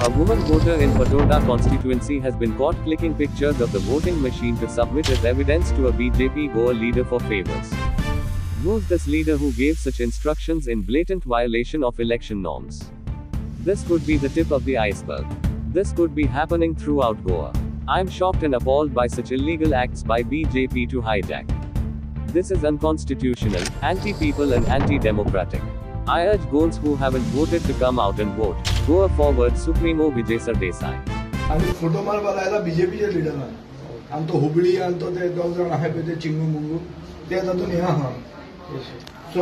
A woman voter in Fatorda constituency has been caught clicking pictures of the voting machine to submit as evidence to a BJP Goa leader for favors. Who's this leader who gave such instructions in blatant violation of election norms? This could be the tip of the iceberg. This could be happening throughout Goa. I'm shocked and appalled by such illegal acts by BJP to hijack. This is unconstitutional, anti-people and anti-democratic. I urge Goans who haven't voted to come out and vote. Goa Forward Supremo Vijay Sardesai. आणि photo मारपाक लायला बीजेपीचे लिडरान आनी तो हुबळी आनी तो ते दोग जाण आहाय पळय ते चिंगू मुंगू ते तातूंत हे आहा so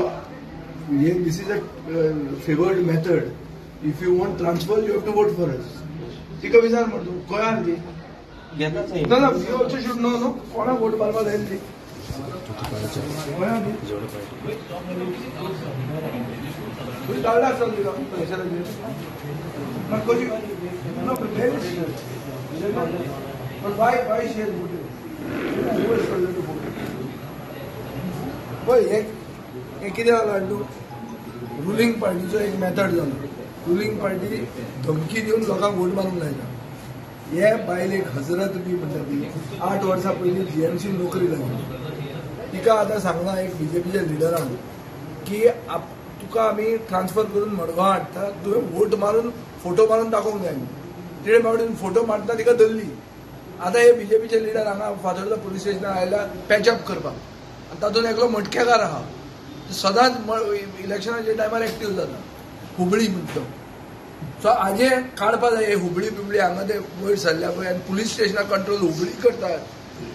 this is a favoured method if you want transfer you have to vote for us तिका विचार म्हणतो गोंयान ती ना ना you also should know no कोणा वोट मारपाक जाय ती गोंयान ती डावला आसता तिका But no, but there is but why she has voted? Who has told her to vote? Well, एक कितें जाला रुलिंग पार्टीचो एक मेथड जालो रुलिंग पार्टी धमकी दिवन लोकांक वोट मारूंक लायता हे बायलेक हजरत बी म्हणटा ती 8 वर्सां पयलीं जीएमसी नोकरी लागली तिका आतां सांगला एक बीजेपीच्या लिडरान की तुका आमी ट्रान्सफर करून मडगांव हाडटा तुवें वोट मारून फोटो मारून दाखोवंक जाय तिणे बावडीन फोटो मारतना तिका धरली आतां हे बीजेपीचे लिडर हांगा फातोर्डा पुलीस स्टेशनार आयला पॅचअप करपाक आनी तातूंत एकलो मटकेकार आहा सदांच इलेक्शनाच्या टायमार एक्टीव जाता हुबळी म्हणटा तो सो हाजे काडपा जाय हे हुबळी बिबळी हांगा ते वयर सरल्या पळय आनी पुलीस स्टेशनार कंट्रोल हुबळी करतात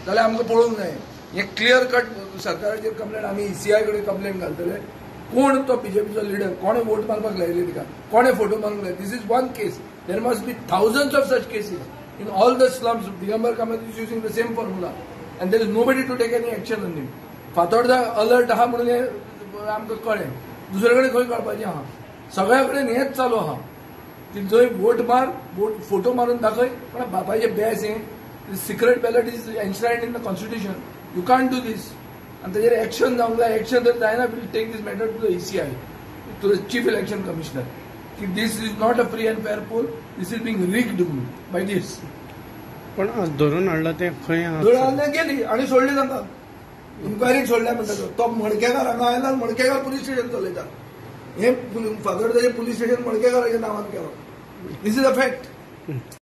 जाल्यार आमकां पळोवंक जाय हे क्लियर कट सरकाराचेर कंप्लेंट आमी ECI कडेन कंप्लेंट घालतले कोण तो बीजेपीचो लिडर कोणे वोट मारपाक लायले तिका कोणे फोटो मारूंक लायले this is one case there must be thousands of such cases in all the slums Digambar Kamat is using the same formula and there is nobody to take any action on him Fatorda alert आहा म्हणून हे आमकां कळ्ळें दुसरे कडेन खंय कळपाचें आहा सगळ्या कडेन हेच चालू आहा की जंय वोट मार वोट फोटो मारून दाखय पण बापायचे बॅस हे secret ballot is enshrined in the constitution you can't do this and there action जावंक जाय एक्शन जर जायना will take this matter to the ECI to the chief election commissioner की this is not a free and fair poll this is being rigged by this पण धरून हाडला ते खंय धरून हाडले गेली आणि सोडले तांकां इन्क्वायरीक सोडल्या म्हणटा तो मडकेकार हांगा आयला मडकेकार पुलीस स्टेशन चलयता हे फातोर्डाचें पुलीस स्टेशन मडकेकाराच्या नांवान केलो दिस इज अ फॅक्ट